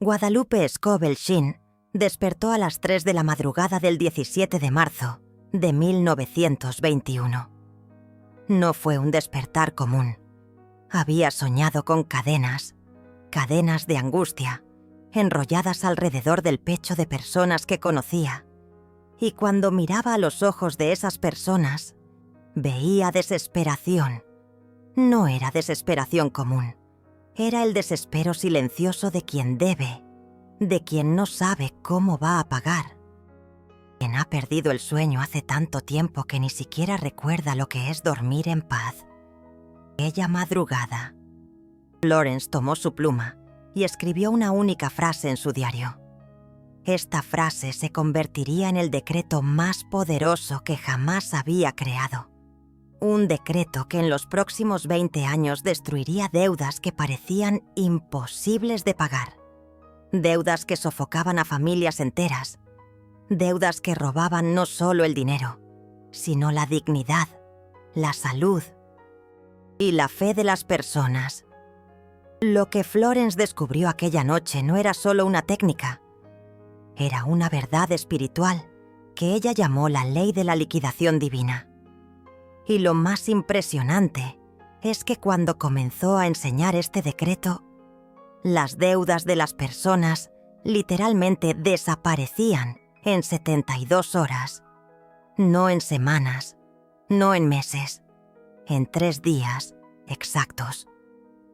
Guadalupe Scovel Shinn despertó a las 3 de la madrugada del 17 de marzo de 1921. No fue un despertar común. Había soñado con cadenas de angustia, enrolladas alrededor del pecho de personas que conocía. Y cuando miraba a los ojos de esas personas, veía desesperación. No era desesperación común. Era el desespero silencioso de quien debe, de quien no sabe cómo va a pagar. Quien ha perdido el sueño hace tanto tiempo que ni siquiera recuerda lo que es dormir en paz. Aquella madrugada, Florence tomó su pluma y escribió una única frase en su diario. Esta frase se convertiría en el decreto más poderoso que jamás había creado. Un decreto que en los próximos 20 años destruiría deudas que parecían imposibles de pagar. Deudas que sofocaban a familias enteras. Deudas que robaban no solo el dinero, sino la dignidad, la salud y la fe de las personas. Lo que Florence descubrió aquella noche no era solo una técnica. Era una verdad espiritual que ella llamó la ley de la liquidación divina. Y lo más impresionante es que cuando comenzó a enseñar este decreto, las deudas de las personas literalmente desaparecían en 72 horas. No en semanas, no en meses, en 3 días exactos.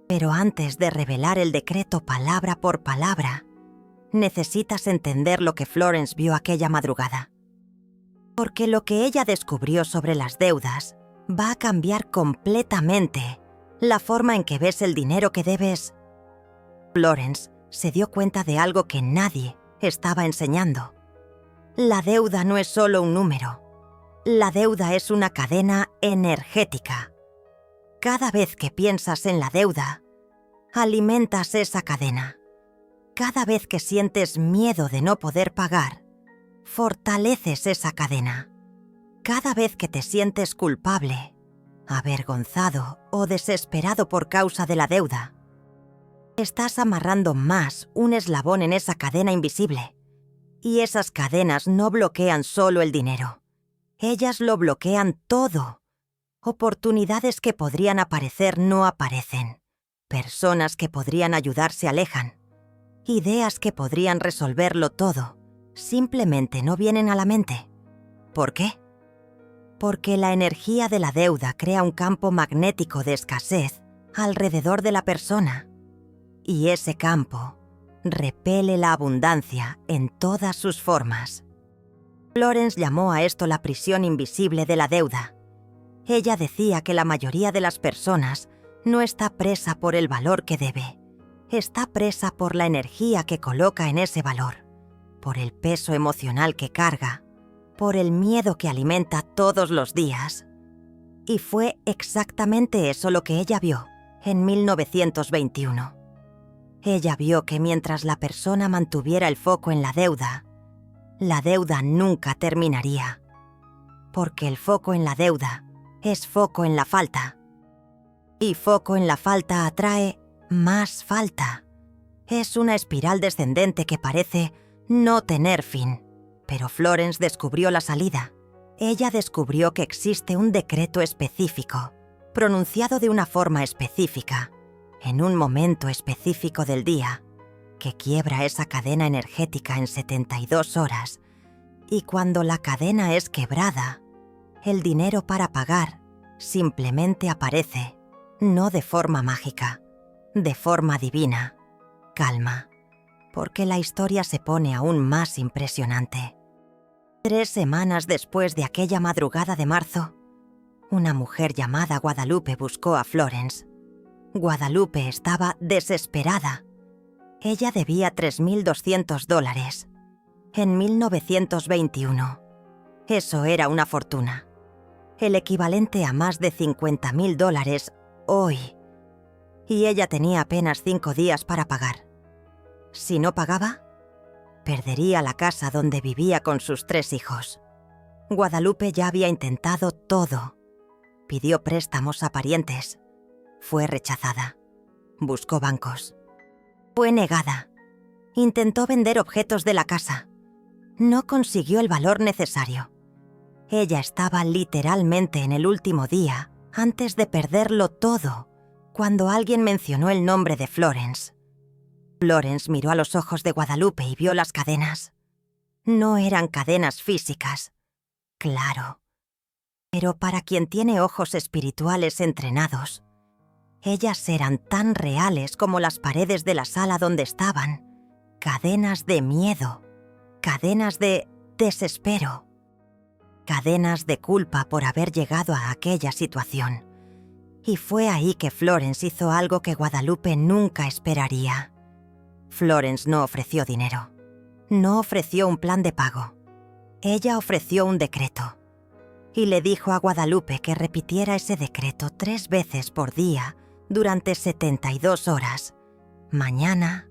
Pero antes de revelar el decreto palabra por palabra, necesitas entender lo que Florence vio aquella madrugada. Porque lo que ella descubrió sobre las deudas va a cambiar completamente la forma en que ves el dinero que debes. Florence se dio cuenta de algo que nadie estaba enseñando. La deuda no es solo un número. La deuda es una cadena energética. Cada vez que piensas en la deuda, alimentas esa cadena. Cada vez que sientes miedo de no poder pagar, fortaleces esa cadena. Cada vez que te sientes culpable, avergonzado o desesperado por causa de la deuda, estás amarrando más un eslabón en esa cadena invisible. Y esas cadenas no bloquean solo el dinero. Ellas lo bloquean todo. Oportunidades que podrían aparecer no aparecen. Personas que podrían ayudar se alejan. Ideas que podrían resolverlo todo simplemente no vienen a la mente. ¿Por qué? Porque la energía de la deuda crea un campo magnético de escasez alrededor de la persona. Y ese campo repele la abundancia en todas sus formas. Florence llamó a esto la prisión invisible de la deuda. Ella decía que la mayoría de las personas no está presa por el valor que debe. Está presa por la energía que coloca en ese valor, por el peso emocional que carga, por el miedo que alimenta todos los días. Y fue exactamente eso lo que ella vio en 1921. Ella vio que mientras la persona mantuviera el foco en la deuda nunca terminaría. Porque el foco en la deuda es foco en la falta. Y foco en la falta atrae más falta. Es una espiral descendente que parece no tener fin. Pero Florence descubrió la salida. Ella descubrió que existe un decreto específico, pronunciado de una forma específica, en un momento específico del día, que quiebra esa cadena energética en 72 horas. Y cuando la cadena es quebrada, el dinero para pagar simplemente aparece, no de forma mágica, de forma divina. Calma, porque la historia se pone aún más impresionante. 3 semanas después de aquella madrugada de marzo, una mujer llamada Guadalupe buscó a Florence. Guadalupe estaba desesperada. Ella debía $3,200 en 1921. Eso era una fortuna. El equivalente a más de $50,000 hoy. Y ella tenía apenas 5 días para pagar. Si no pagaba, perdería la casa donde vivía con sus 3 hijos. Guadalupe ya había intentado todo. Pidió préstamos a parientes. Fue rechazada. Buscó bancos. Fue negada. Intentó vender objetos de la casa. No consiguió el valor necesario. Ella estaba literalmente en el último día, antes de perderlo todo, cuando alguien mencionó el nombre de Florence. Florence miró a los ojos de Guadalupe y vio las cadenas. No eran cadenas físicas, claro. Pero para quien tiene ojos espirituales entrenados, ellas eran tan reales como las paredes de la sala donde estaban. Cadenas de miedo, cadenas de desespero, cadenas de culpa por haber llegado a aquella situación. Y fue ahí que Florence hizo algo que Guadalupe nunca esperaría. Florence no ofreció dinero. No ofreció un plan de pago. Ella ofreció un decreto. Y le dijo a Guadalupe que repitiera ese decreto 3 veces por día durante 72 horas. Mañana,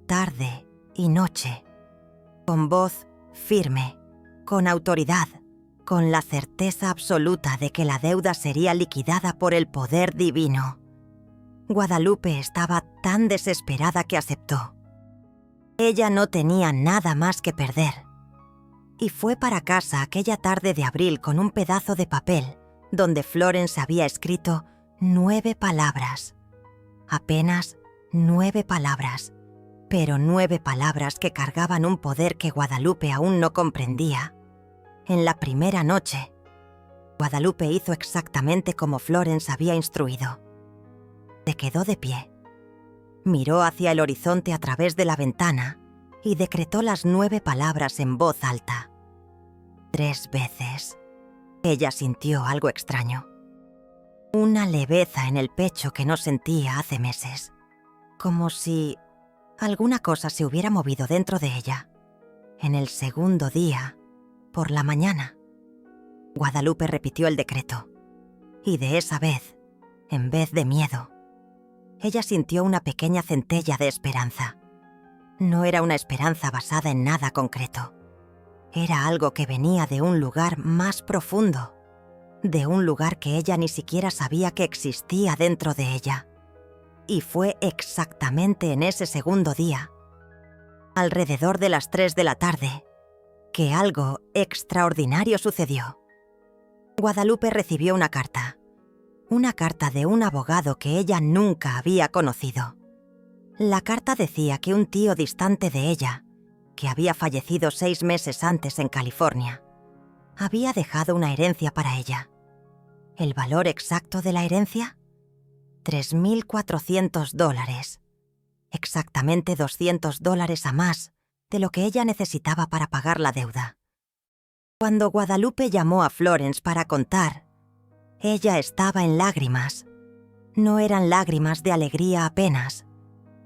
tarde y noche. Con voz firme, con autoridad, con la certeza absoluta de que la deuda sería liquidada por el poder divino. Guadalupe estaba tan desesperada que aceptó. Ella no tenía nada más que perder. Y fue para casa aquella tarde de abril con un pedazo de papel donde Florence había escrito 9 palabras. Apenas 9 palabras, pero 9 palabras que cargaban un poder que Guadalupe aún no comprendía. En la primera noche, Guadalupe hizo exactamente como Florence había instruido. Se quedó de pie. Miró hacia el horizonte a través de la ventana y decretó las 9 palabras en voz alta. 3 veces. Ella sintió algo extraño. Una leveza en el pecho que no sentía hace meses. Como si alguna cosa se hubiera movido dentro de ella. En el segundo día, por la mañana, Guadalupe repitió el decreto. Y de esa vez, en vez de miedo, ella sintió una pequeña centella de esperanza. No era una esperanza basada en nada concreto. Era algo que venía de un lugar más profundo, de un lugar que ella ni siquiera sabía que existía dentro de ella. Y fue exactamente en ese segundo día, alrededor de las 3 de la tarde, que algo extraordinario sucedió. Guadalupe recibió una carta de un abogado que ella nunca había conocido. La carta decía que un tío distante de ella, que había fallecido 6 meses antes en California, había dejado una herencia para ella. ¿El valor exacto de la herencia? $3.400. Exactamente $200 a más de lo que ella necesitaba para pagar la deuda. Cuando Guadalupe llamó a Florence para contar, ella estaba en lágrimas. No eran lágrimas de alegría apenas,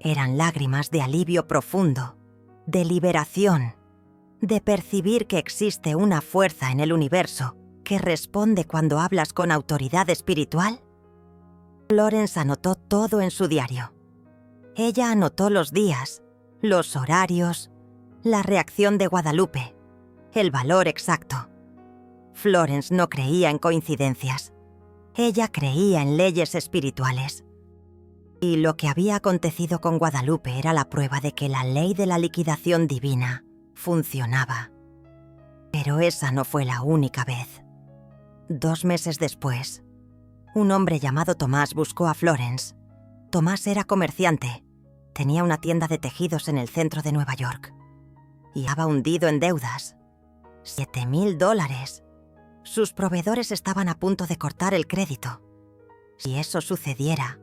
eran lágrimas de alivio profundo, de liberación, de percibir que existe una fuerza en el universo que responde cuando hablas con autoridad espiritual. Florence anotó todo en su diario. Ella anotó los días, los horarios, la reacción de Guadalupe, el valor exacto. Florence no creía en coincidencias. Ella creía en leyes espirituales. Y lo que había acontecido con Guadalupe era la prueba de que la ley de la liquidación divina funcionaba. Pero esa no fue la única vez. 2 meses después, un hombre llamado Tomás buscó a Florence. Tomás era comerciante. Tenía una tienda de tejidos en el centro de Nueva York. Y estaba hundido en deudas. $7.000. Sus proveedores estaban a punto de cortar el crédito. Si eso sucediera,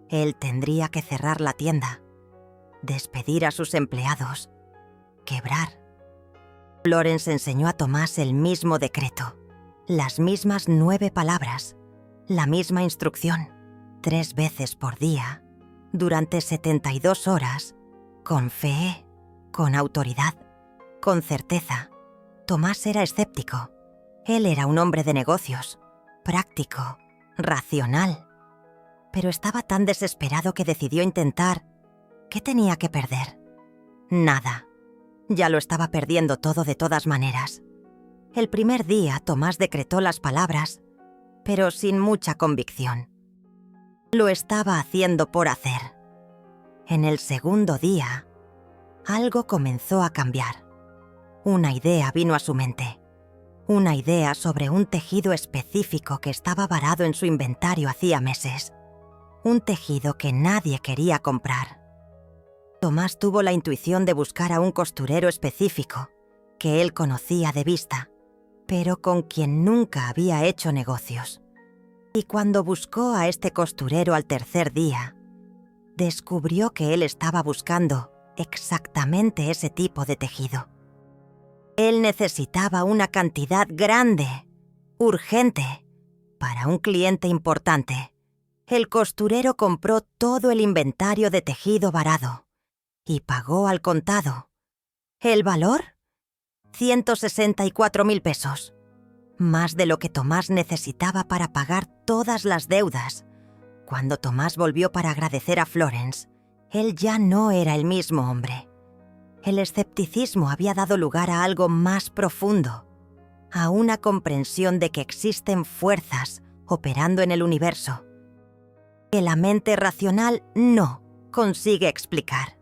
él tendría que cerrar la tienda, despedir a sus empleados, quebrar. Florence enseñó a Tomás el mismo decreto, las mismas 9 palabras, la misma instrucción, 3 veces por día, durante 72 horas, con fe, con autoridad, con certeza. Tomás era escéptico. Él era un hombre de negocios, práctico, racional. Pero estaba tan desesperado que decidió intentar. ¿Qué tenía que perder? Nada. Ya lo estaba perdiendo todo de todas maneras. El primer día Tomás decretó las palabras, pero sin mucha convicción. Lo estaba haciendo por hacer. En el segundo día, algo comenzó a cambiar. Una idea vino a su mente. Una idea sobre un tejido específico que estaba varado en su inventario hacía meses. Un tejido que nadie quería comprar. Tomás tuvo la intuición de buscar a un costurero específico, que él conocía de vista, pero con quien nunca había hecho negocios. Y cuando buscó a este costurero al tercer día, descubrió que él estaba buscando exactamente ese tipo de tejido. Él necesitaba una cantidad grande, urgente, para un cliente importante. El costurero compró todo el inventario de tejido varado y pagó al contado. ¿El valor? 164.000 pesos. Más de lo que Tomás necesitaba para pagar todas las deudas. Cuando Tomás volvió para agradecer a Florence, él ya no era el mismo hombre. El escepticismo había dado lugar a algo más profundo, a una comprensión de que existen fuerzas operando en el universo que la mente racional no consigue explicar.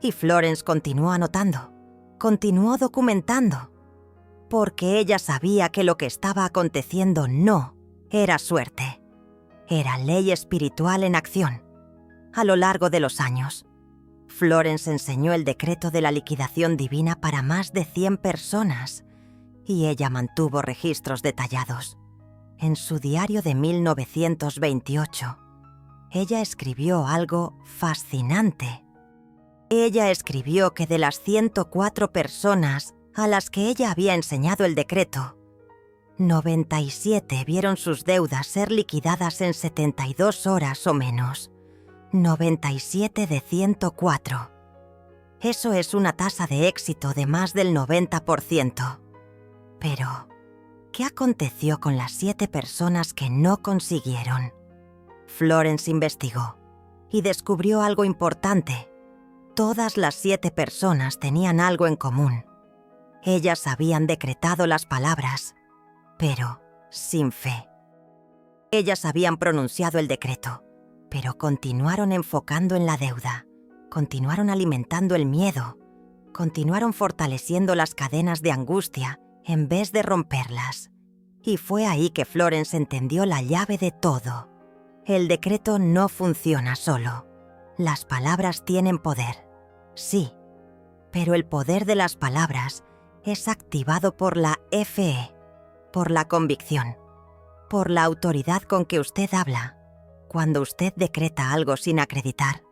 Y Florence continuó anotando, continuó documentando, porque ella sabía que lo que estaba aconteciendo no era suerte, era ley espiritual en acción. A lo largo de los años, Florence enseñó el decreto de la liquidación divina para más de 100 personas y ella mantuvo registros detallados. En su diario de 1928, ella escribió algo fascinante. Ella escribió que de las 104 personas a las que ella había enseñado el decreto, 97 vieron sus deudas ser liquidadas en 72 horas o menos. 97 de 104. Eso es una tasa de éxito de más del 90%. Pero, ¿qué aconteció con las 7 personas que no consiguieron? Florence investigó y descubrió algo importante. Todas las 7 personas tenían algo en común. Ellas habían decretado las palabras, pero sin fe. Ellas habían pronunciado el decreto, pero continuaron enfocando en la deuda, continuaron alimentando el miedo, continuaron fortaleciendo las cadenas de angustia en vez de romperlas. Y fue ahí que Florence entendió la llave de todo. El decreto no funciona solo. Las palabras tienen poder, sí, pero el poder de las palabras es activado por la fe, por la convicción, por la autoridad con que usted habla. Cuando usted decreta algo sin acreditar,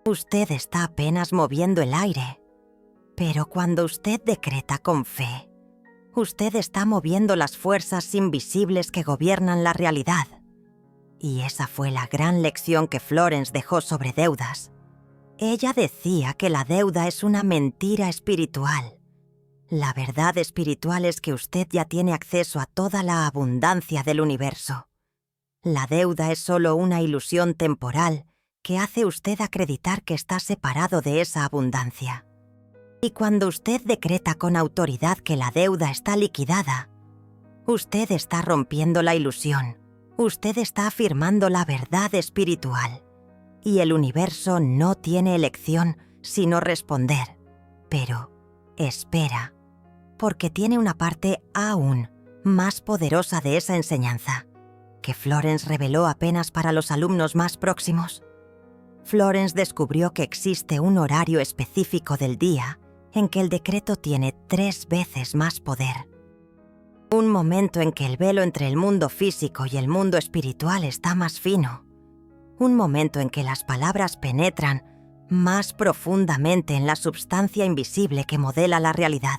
usted está apenas moviendo el aire. Pero cuando usted decreta con fe, usted está moviendo las fuerzas invisibles que gobiernan la realidad. Y esa fue la gran lección que Florence dejó sobre deudas. Ella decía que la deuda es una mentira espiritual. La verdad espiritual es que usted ya tiene acceso a toda la abundancia del universo. La deuda es solo una ilusión temporal que hace usted acreditar que está separado de esa abundancia. Y cuando usted decreta con autoridad que la deuda está liquidada, usted está rompiendo la ilusión. Usted está afirmando la verdad espiritual. Y el universo no tiene elección sino responder. Pero espera, porque tiene una parte aún más poderosa de esa enseñanza, que Florence reveló apenas para los alumnos más próximos. Florence descubrió que existe un horario específico del día en que el decreto tiene 3 veces más poder. Un momento en que el velo entre el mundo físico y el mundo espiritual está más fino. Un momento en que las palabras penetran más profundamente en la substancia invisible que modela la realidad.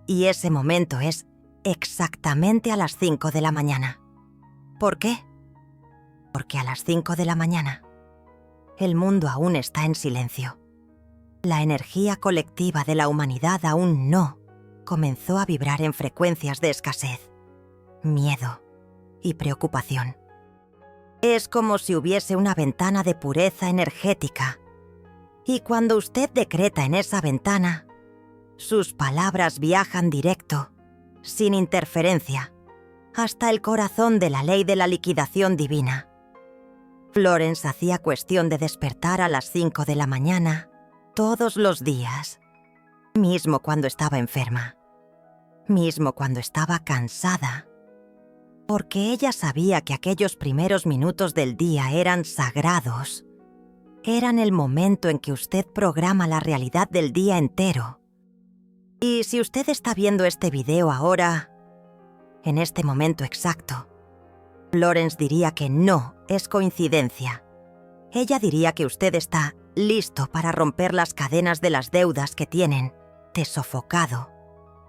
Y ese momento es exactamente a las 5 de la mañana. ¿Por qué? Porque a las 5 de la mañana, el mundo aún está en silencio. La energía colectiva de la humanidad aún no comenzó a vibrar en frecuencias de escasez, miedo y preocupación. Es como si hubiese una ventana de pureza energética, y cuando usted decreta en esa ventana, sus palabras viajan directo, sin interferencia, hasta el corazón de la ley de la liquidación divina. Florence hacía cuestión de despertar a las 5 de la mañana todos los días, mismo cuando estaba enferma, mismo cuando estaba cansada, porque ella sabía que aquellos primeros minutos del día eran sagrados. Eran el momento en que usted programa la realidad del día entero. Y si usted está viendo este video ahora, en este momento exacto, Florence diría que no es coincidencia. Ella diría que usted está listo para romper las cadenas de las deudas que tienen, te sofocado,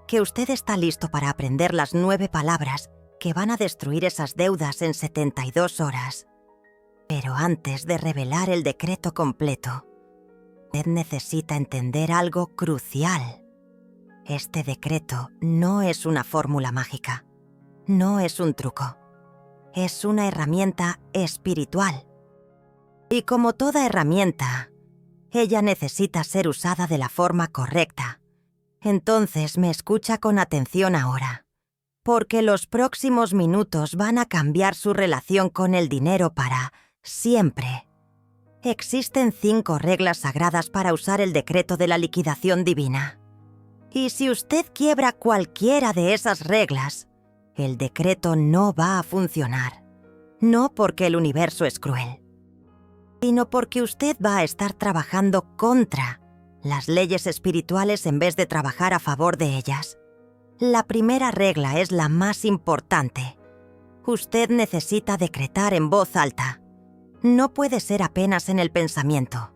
que usted está listo para aprender las 9 palabras que van a destruir esas deudas en 72 horas. Pero antes de revelar el decreto completo, usted necesita entender algo crucial. Este decreto no es una fórmula mágica, no es un truco, es una herramienta espiritual. Y como toda herramienta, ella necesita ser usada de la forma correcta. Entonces me escucha con atención ahora, porque los próximos minutos van a cambiar su relación con el dinero para siempre. Existen 5 reglas sagradas para usar el decreto de la liquidación divina. Y si usted quiebra cualquiera de esas reglas, el decreto no va a funcionar. No porque el universo es cruel, sino porque usted va a estar trabajando contra las leyes espirituales en vez de trabajar a favor de ellas. La primera regla es la más importante. Usted necesita decretar en voz alta. No puede ser apenas en el pensamiento.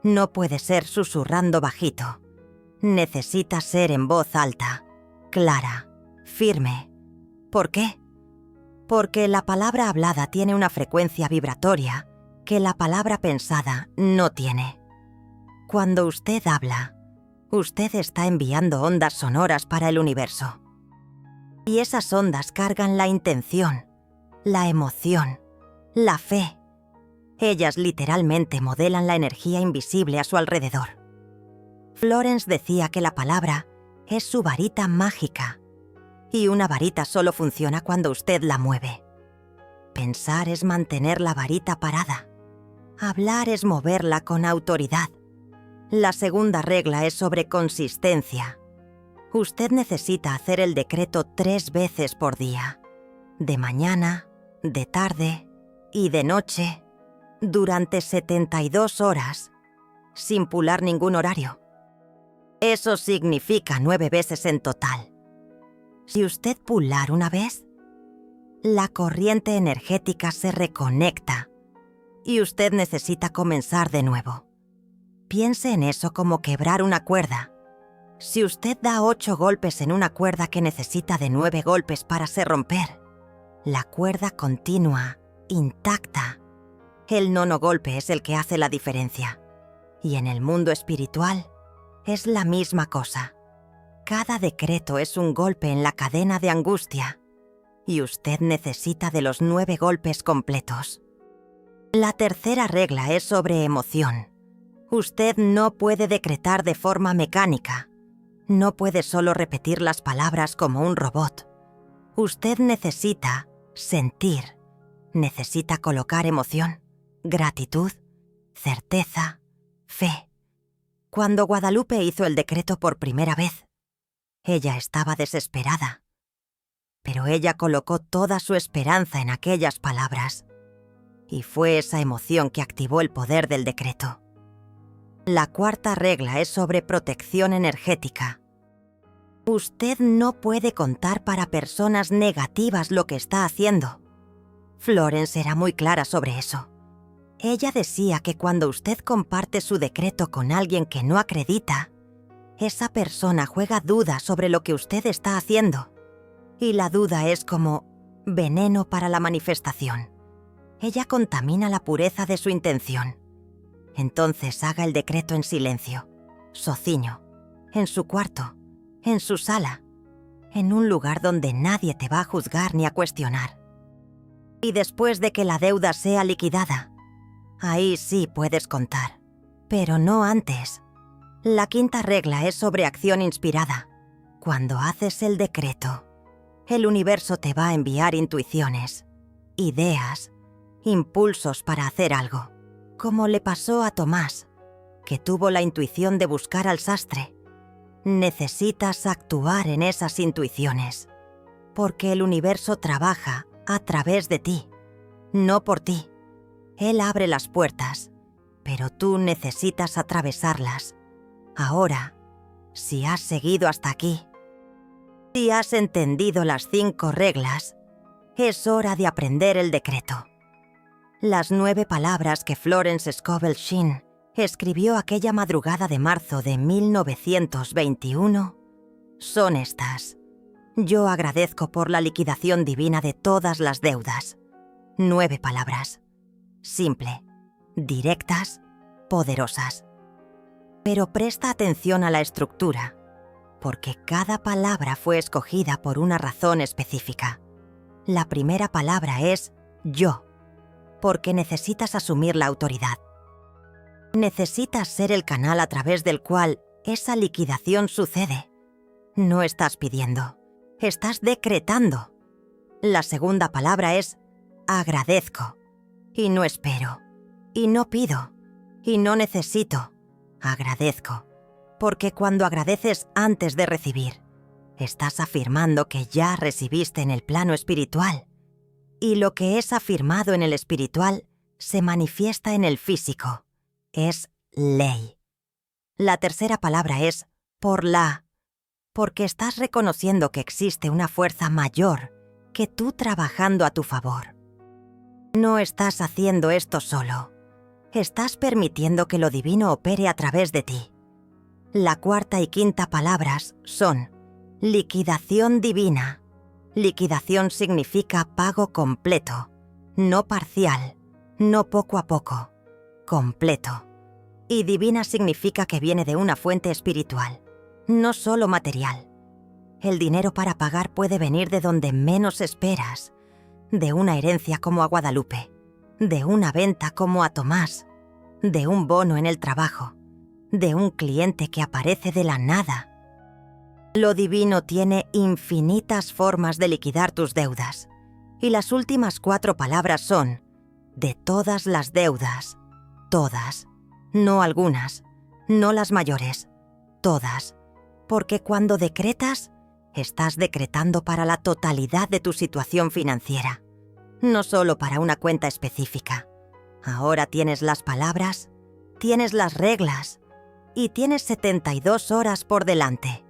No puede ser susurrando bajito. Necesita ser en voz alta, clara, firme. ¿Por qué? Porque la palabra hablada tiene una frecuencia vibratoria que la palabra pensada no tiene. Cuando usted habla, usted está enviando ondas sonoras para el universo. Y esas ondas cargan la intención, la emoción, la fe. Ellas literalmente modelan la energía invisible a su alrededor. Florence decía que la palabra es su varita mágica, y una varita solo funciona cuando usted la mueve. Pensar es mantener la varita parada. Hablar es moverla con autoridad. La segunda regla es sobre consistencia. Usted necesita hacer el decreto 3 veces por día. De mañana, de tarde y de noche, durante 72 horas, sin pular ningún horario. Eso significa 9 veces en total. Si usted pular una vez, la corriente energética se reconecta y usted necesita comenzar de nuevo. Piense en eso como quebrar una cuerda. Si usted da 8 golpes en una cuerda que necesita de 9 golpes para se romper, la cuerda continúa intacta. El 9º golpe es el que hace la diferencia. Y en el mundo espiritual es la misma cosa. Cada decreto es un golpe en la cadena de angustia y usted necesita de los 9 golpes completos. La tercera regla es sobre emoción. Usted no puede decretar de forma mecánica. No puede solo repetir las palabras como un robot. Usted necesita sentir. Necesita colocar emoción, gratitud, certeza, fe. Cuando Guadalupe hizo el decreto por primera vez, ella estaba desesperada. Pero ella colocó toda su esperanza en aquellas palabras. Y fue esa emoción que activó el poder del decreto. La cuarta regla es sobre protección energética. Usted no puede contar para personas negativas lo que está haciendo. Florence era muy clara sobre eso. Ella decía que cuando usted comparte su decreto con alguien que no acredita, esa persona juega dudas sobre lo que usted está haciendo. Y la duda es como veneno para la manifestación. Ella contamina la pureza de su intención. Entonces haga el decreto en silencio, sociño, en su cuarto, en su sala, en un lugar donde nadie te va a juzgar ni a cuestionar. Y después de que la deuda sea liquidada, ahí sí puedes contar, pero no antes. La quinta regla es sobre acción inspirada. Cuando haces el decreto, el universo te va a enviar intuiciones, ideas, impulsos para hacer algo, como le pasó a Tomás, que tuvo la intuición de buscar al sastre. Necesitas actuar en esas intuiciones, porque el universo trabaja a través de ti, no por ti. Él abre las puertas, pero tú necesitas atravesarlas. Ahora, si has seguido hasta aquí, si has entendido las 5 reglas, es hora de aprender el decreto. Las 9 palabras que Florence Scovel Shinn escribió aquella madrugada de marzo de 1921 son estas. Yo agradezco por la liquidación divina de todas las deudas. 9 palabras. Simple, directas, poderosas. Pero presta atención a la estructura, porque cada palabra fue escogida por una razón específica. La primera palabra es yo, porque necesitas asumir la autoridad. Necesitas ser el canal a través del cual esa liquidación sucede. No estás pidiendo, estás decretando. La segunda palabra es agradezco, y no espero, y no pido, y no necesito. Agradezco, porque cuando agradeces antes de recibir, estás afirmando que ya recibiste en el plano espiritual. Y lo que es afirmado en el espiritual se manifiesta en el físico. Es ley. La tercera palabra es porque estás reconociendo que existe una fuerza mayor que tú trabajando a tu favor. No estás haciendo esto solo. Estás permitiendo que lo divino opere a través de ti. La cuarta y quinta palabras son liquidación divina. Liquidación significa pago completo, no parcial, no poco a poco, completo. Y divina significa que viene de una fuente espiritual, no solo material. El dinero para pagar puede venir de donde menos esperas, de una herencia como a Guadalupe, de una venta como a Tomás, de un bono en el trabajo, de un cliente que aparece de la nada. Lo divino tiene infinitas formas de liquidar tus deudas, y las últimas 4 palabras son de todas las deudas, todas, no algunas, no las mayores, todas, porque cuando decretas, estás decretando para la totalidad de tu situación financiera, no solo para una cuenta específica. Ahora tienes las palabras, tienes las reglas y tienes 72 horas por delante.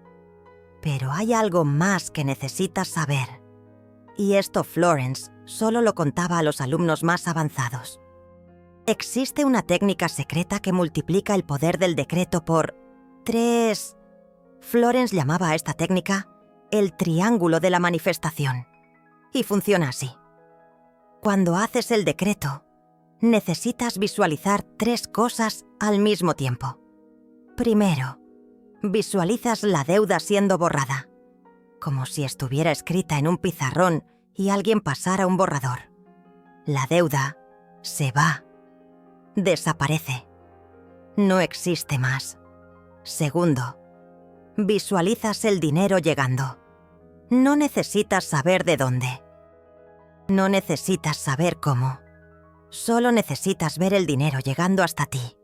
Pero hay algo más que necesitas saber. Y esto Florence solo lo contaba a los alumnos más avanzados. Existe una técnica secreta que multiplica el poder del decreto por 3. Florence llamaba a esta técnica el triángulo de la manifestación. Y funciona así. Cuando haces el decreto, necesitas visualizar 3 cosas al mismo tiempo. Primero, visualizas la deuda siendo borrada, como si estuviera escrita en un pizarrón y alguien pasara un borrador. La deuda se va, desaparece, no existe más. Segundo, visualizas el dinero llegando. No necesitas saber de dónde. No necesitas saber cómo. Solo necesitas ver el dinero llegando hasta ti.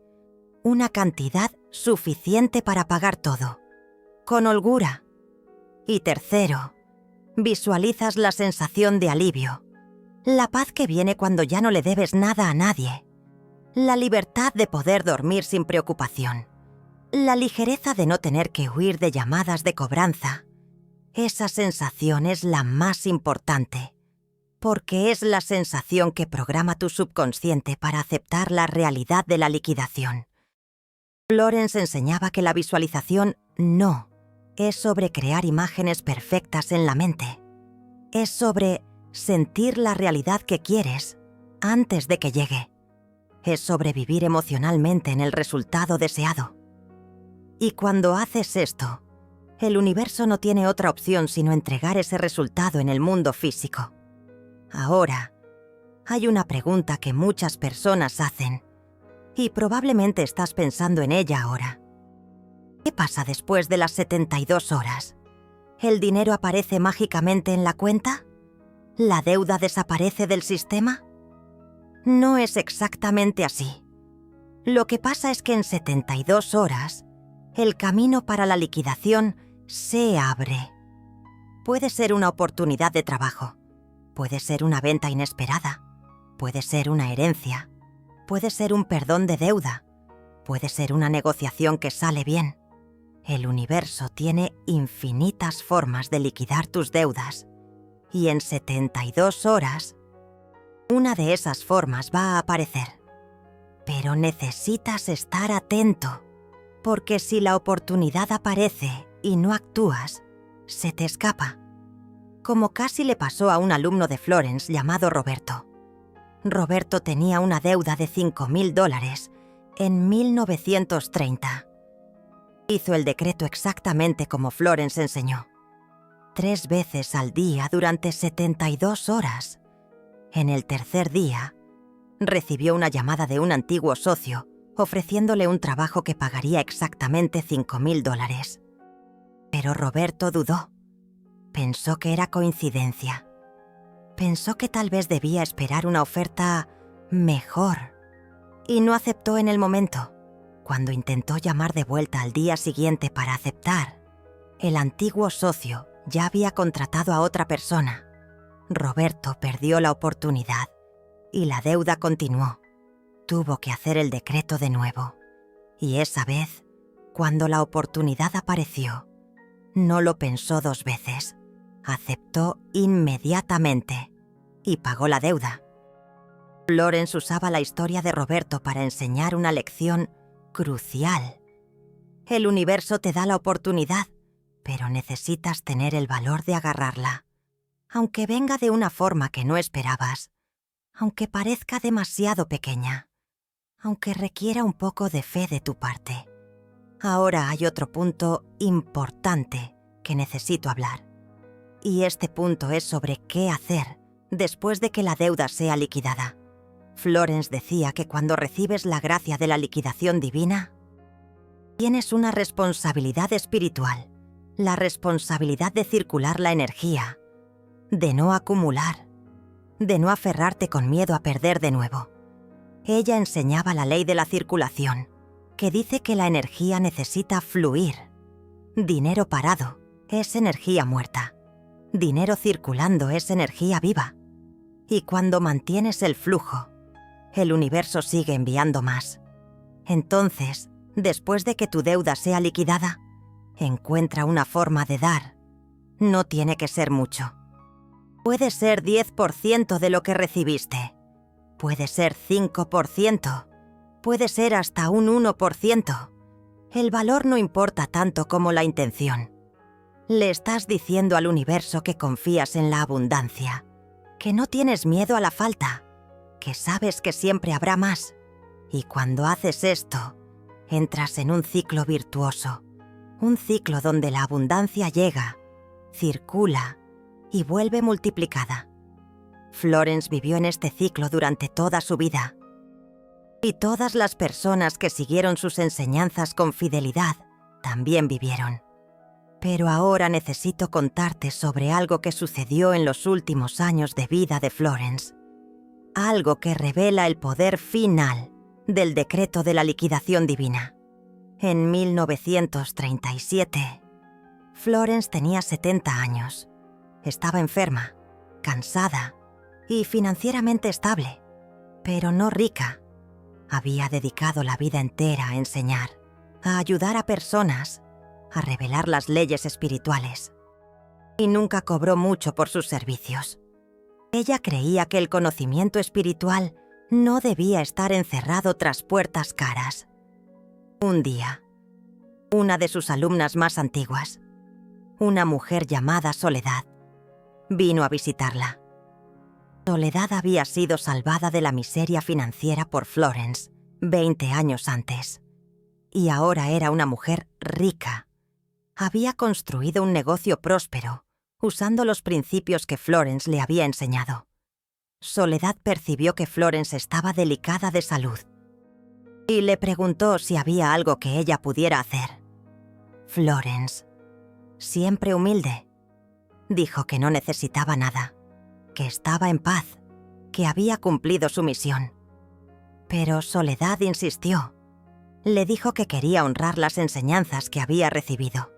Una cantidad suficiente para pagar todo, con holgura. Y tercero, visualizas la sensación de alivio, la paz que viene cuando ya no le debes nada a nadie, la libertad de poder dormir sin preocupación, la ligereza de no tener que huir de llamadas de cobranza. Esa sensación es la más importante, porque es la sensación que programa tu subconsciente para aceptar la realidad de la liquidación. Florence enseñaba que la visualización no es sobre crear imágenes perfectas en la mente. Es sobre sentir la realidad que quieres antes de que llegue. Es sobre vivir emocionalmente en el resultado deseado. Y cuando haces esto, el universo no tiene otra opción sino entregar ese resultado en el mundo físico. Ahora, hay una pregunta que muchas personas hacen, y probablemente estás pensando en ella ahora. ¿Qué pasa después de las 72 horas? ¿El dinero aparece mágicamente en la cuenta? ¿La deuda desaparece del sistema? No es exactamente así. Lo que pasa es que en 72 horas, el camino para la liquidación se abre. Puede ser una oportunidad de trabajo, puede ser una venta inesperada, puede ser una herencia, puede ser un perdón de deuda, puede ser una negociación que sale bien. El universo tiene infinitas formas de liquidar tus deudas y en 72 horas, una de esas formas va a aparecer. Pero necesitas estar atento, porque si la oportunidad aparece y no actúas, se te escapa. Como casi le pasó a un alumno de Florence llamado Roberto. Roberto tenía una deuda de $5,000 en 1930. Hizo el decreto exactamente como Florence enseñó. 3 veces al día durante 72 horas. En el tercer día, recibió una llamada de un antiguo socio ofreciéndole un trabajo que pagaría exactamente $5,000. Pero Roberto dudó. Pensó que era coincidencia. Pensó que tal vez debía esperar una oferta mejor. Y no aceptó en el momento. Cuando intentó llamar de vuelta al día siguiente para aceptar, el antiguo socio ya había contratado a otra persona. Roberto perdió la oportunidad y la deuda continuó. Tuvo que hacer el decreto de nuevo. Y esa vez, cuando la oportunidad apareció, no lo pensó 2 veces. Aceptó inmediatamente y pagó la deuda. Florence usaba la historia de Roberto para enseñar una lección crucial. El universo te da la oportunidad, pero necesitas tener el valor de agarrarla. Aunque venga de una forma que no esperabas, aunque parezca demasiado pequeña, aunque requiera un poco de fe de tu parte. Ahora hay otro punto importante que necesito hablar. Y este punto es sobre qué hacer después de que la deuda sea liquidada. Florence decía que cuando recibes la gracia de la liquidación divina, tienes una responsabilidad espiritual, la responsabilidad de circular la energía, de no acumular, de no aferrarte con miedo a perder de nuevo. Ella enseñaba la ley de la circulación, que dice que la energía necesita fluir. Dinero parado es energía muerta. Dinero circulando es energía viva. Y cuando mantienes el flujo, el universo sigue enviando más. Entonces, después de que tu deuda sea liquidada, encuentra una forma de dar. No tiene que ser mucho. Puede ser 10% de lo que recibiste. Puede ser 5%. Puede ser hasta un 1%. El valor no importa tanto como la intención. Le estás diciendo al universo que confías en la abundancia, que no tienes miedo a la falta, que sabes que siempre habrá más. Y cuando haces esto, entras en un ciclo virtuoso, un ciclo donde la abundancia llega, circula y vuelve multiplicada. Florence vivió en este ciclo durante toda su vida. Y todas las personas que siguieron sus enseñanzas con fidelidad también vivieron. Pero ahora necesito contarte sobre algo que sucedió en los últimos años de vida de Florence. Algo que revela el poder final del decreto de la liquidación divina. En 1937, Florence tenía 70 años. Estaba enferma, cansada y financieramente estable, pero no rica. Había dedicado la vida entera a enseñar, a ayudar a personas, a revelar las leyes espirituales. Y nunca cobró mucho por sus servicios. Ella creía que el conocimiento espiritual no debía estar encerrado tras puertas caras. Un día, una de sus alumnas más antiguas, una mujer llamada Soledad, vino a visitarla. Soledad había sido salvada de la miseria financiera por Florence 20 años antes. Y ahora era una mujer rica. Había construido un negocio próspero, usando los principios que Florence le había enseñado. Soledad percibió que Florence estaba delicada de salud y le preguntó si había algo que ella pudiera hacer. Florence, siempre humilde, dijo que no necesitaba nada, que estaba en paz, que había cumplido su misión. Pero Soledad insistió. Le dijo que quería honrar las enseñanzas que había recibido.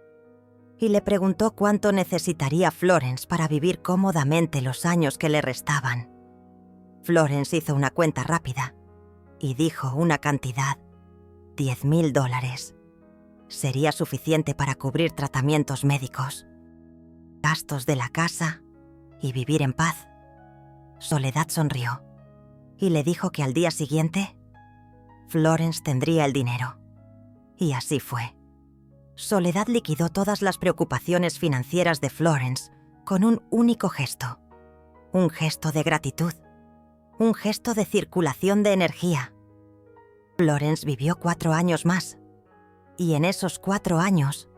Y le preguntó cuánto necesitaría Florence para vivir cómodamente los años que le restaban. Florence hizo una cuenta rápida y dijo una cantidad: $10,000. Sería suficiente para cubrir tratamientos médicos, gastos de la casa y vivir en paz. Soledad sonrió y le dijo que al día siguiente Florence tendría el dinero. Y así fue. Soledad liquidó todas las preocupaciones financieras de Florence con un único gesto. Un gesto de gratitud. Un gesto de circulación de energía. Florence vivió 4 años más. Y en esos 4 años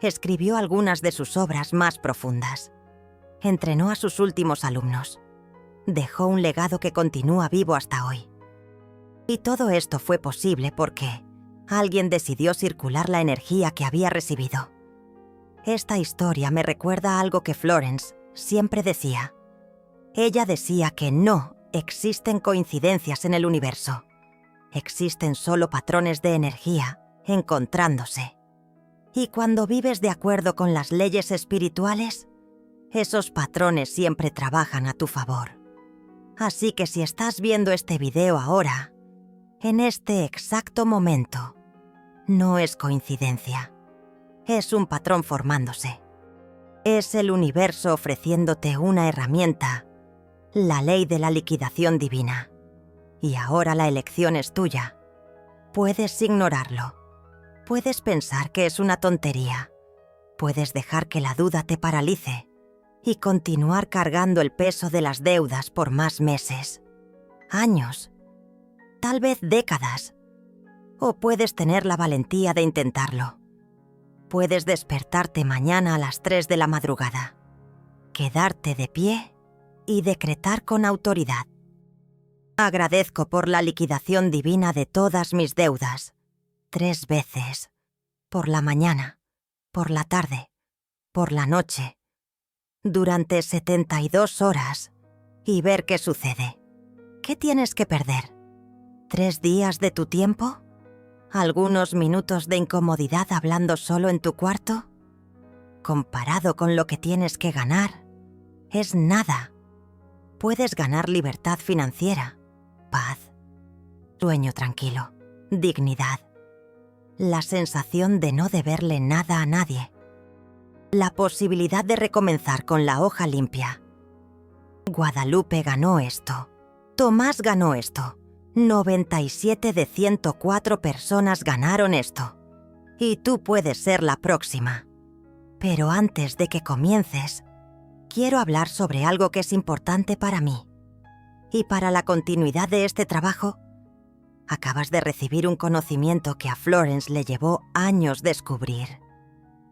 escribió algunas de sus obras más profundas. Entrenó a sus últimos alumnos. Dejó un legado que continúa vivo hasta hoy. Y todo esto fue posible porque alguien decidió circular la energía que había recibido. Esta historia me recuerda a algo que Florence siempre decía. Ella decía que no existen coincidencias en el universo. Existen solo patrones de energía encontrándose. Y cuando vives de acuerdo con las leyes espirituales, esos patrones siempre trabajan a tu favor. Así que si estás viendo este video ahora, en este exacto momento, no es coincidencia. Es un patrón formándose. Es el universo ofreciéndote una herramienta, la ley de la liquidación divina. Y ahora la elección es tuya. Puedes ignorarlo. Puedes pensar que es una tontería. Puedes dejar que la duda te paralice y continuar cargando el peso de las deudas por más meses, años, tal vez décadas. O puedes tener la valentía de intentarlo. Puedes despertarte mañana a las 3 de la madrugada, quedarte de pie y decretar con autoridad: agradezco por la liquidación divina de todas mis deudas, 3 veces, por la mañana, por la tarde, por la noche, durante 72 horas, y ver qué sucede. ¿Qué tienes que perder? ¿3 días de tu tiempo? ¿Algunos minutos de incomodidad hablando solo en tu cuarto? Comparado con lo que tienes que ganar, es nada. Puedes ganar libertad financiera, paz, sueño tranquilo, dignidad, la sensación de no deberle nada a nadie, la posibilidad de recomenzar con la hoja limpia. Guadalupe ganó esto. Tomás ganó esto. 97 de 104 personas ganaron esto. Y tú puedes ser la próxima. Pero antes de que comiences, quiero hablar sobre algo que es importante para mí. Y para la continuidad de este trabajo, acabas de recibir un conocimiento que a Florence le llevó años descubrir.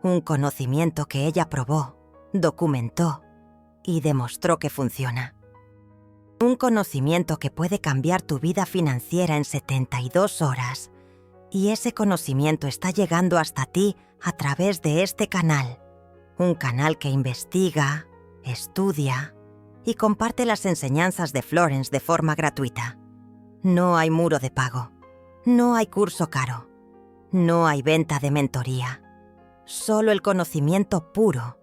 Un conocimiento que ella probó, documentó y demostró que funciona. Un conocimiento que puede cambiar tu vida financiera en 72 horas. Y ese conocimiento está llegando hasta ti a través de este canal. Un canal que investiga, estudia y comparte las enseñanzas de Florence de forma gratuita. No hay muro de pago. No hay curso caro. No hay venta de mentoría. Solo el conocimiento puro,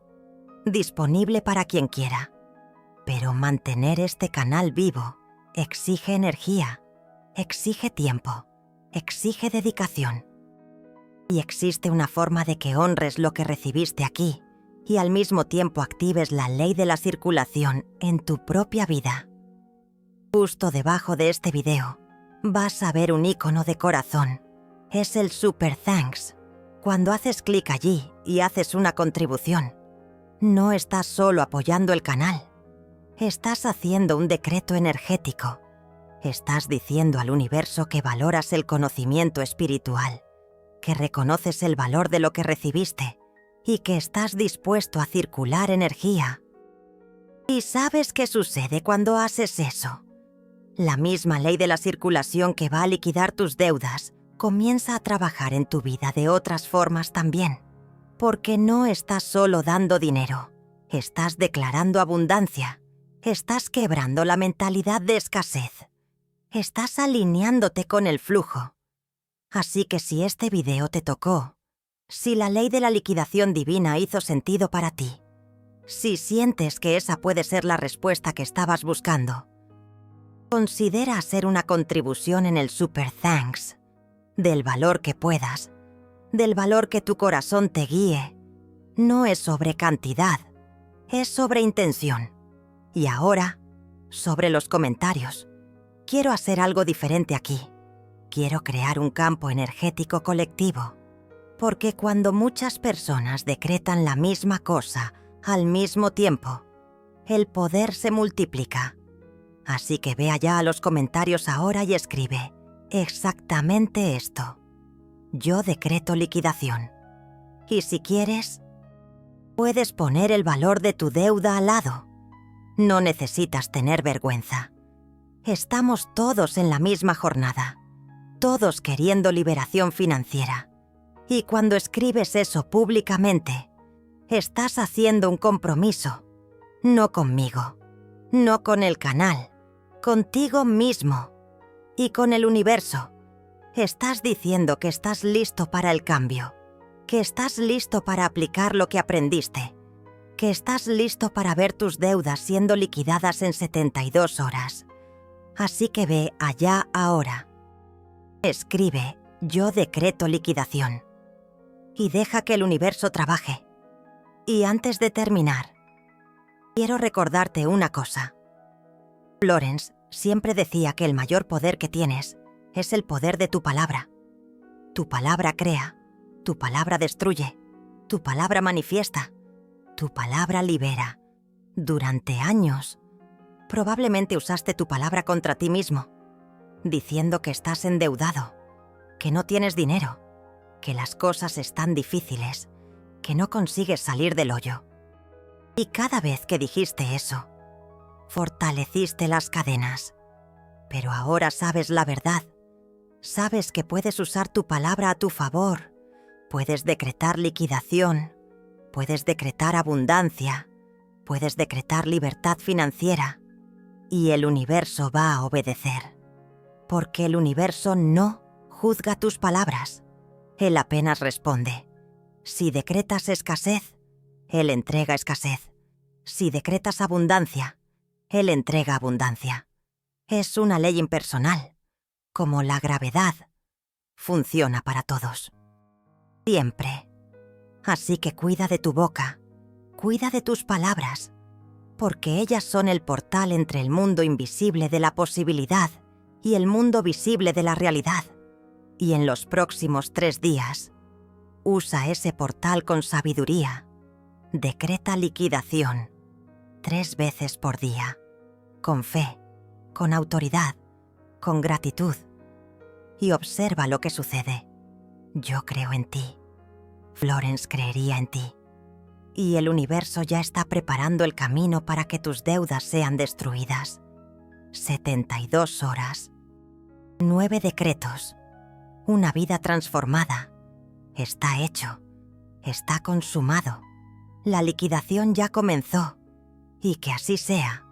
disponible para quien quiera. Pero mantener este canal vivo exige energía, exige tiempo, exige dedicación. Y existe una forma de que honres lo que recibiste aquí y al mismo tiempo actives la ley de la circulación en tu propia vida. Justo debajo de este video vas a ver un icono de corazón. Es el Super Thanks. Cuando haces clic allí y haces una contribución, no estás solo apoyando el canal. Estás haciendo un decreto energético. Estás diciendo al universo que valoras el conocimiento espiritual, que reconoces el valor de lo que recibiste y que estás dispuesto a circular energía. ¿Y sabes qué sucede cuando haces eso? La misma ley de la circulación que va a liquidar tus deudas comienza a trabajar en tu vida de otras formas también. Porque no estás solo dando dinero, estás declarando abundancia, estás quebrando la mentalidad de escasez. Estás alineándote con el flujo. Así que si este video te tocó, si la ley de la liquidación divina hizo sentido para ti, si sientes que esa puede ser la respuesta que estabas buscando, considera hacer una contribución en el Super Thanks, del valor que puedas, del valor que tu corazón te guíe. No es sobre cantidad, es sobre intención. Y ahora, sobre los comentarios. Quiero hacer algo diferente aquí. Quiero crear un campo energético colectivo. Porque cuando muchas personas decretan la misma cosa al mismo tiempo, el poder se multiplica. Así que ve allá a los comentarios ahora y escribe exactamente esto. Yo decreto liquidación. Y si quieres, puedes poner el valor de tu deuda al lado. No necesitas tener vergüenza. Estamos todos en la misma jornada, todos queriendo liberación financiera. Y cuando escribes eso públicamente, estás haciendo un compromiso, no conmigo, no con el canal, contigo mismo y con el universo. Estás diciendo que estás listo para el cambio, que estás listo para aplicar lo que aprendiste, que estás listo para ver tus deudas siendo liquidadas en 72 horas. Así que ve allá ahora. Escribe, yo decreto liquidación. Y deja que el universo trabaje. Y antes de terminar, quiero recordarte una cosa. Florence siempre decía que el mayor poder que tienes es el poder de tu palabra. Tu palabra crea, tu palabra destruye, tu palabra manifiesta, tu palabra libera. Durante años, probablemente usaste tu palabra contra ti mismo, diciendo que estás endeudado, que no tienes dinero, que las cosas están difíciles, que no consigues salir del hoyo. Y cada vez que dijiste eso, fortaleciste las cadenas. Pero ahora sabes la verdad. Sabes que puedes usar tu palabra a tu favor. Puedes decretar liquidación. Puedes decretar abundancia. Puedes decretar libertad financiera. Y el universo va a obedecer. Porque el universo no juzga tus palabras. Él apenas responde. Si decretas escasez, Él entrega escasez. Si decretas abundancia, Él entrega abundancia. Es una ley impersonal, como la gravedad. Funciona para todos. Siempre. Así que cuida de tu boca, cuida de tus palabras, porque ellas son el portal entre el mundo invisible de la posibilidad y el mundo visible de la realidad. Y en los próximos 3 días, usa ese portal con sabiduría. Decreta liquidación 3 veces por día, con fe, con autoridad, con gratitud. Y observa lo que sucede. Yo creo en ti. Florence creería en ti. Y el universo ya está preparando el camino para que tus deudas sean destruidas. 72 horas. 9 decretos. Una vida transformada. Está hecho. Está consumado. La liquidación ya comenzó. Y que así sea.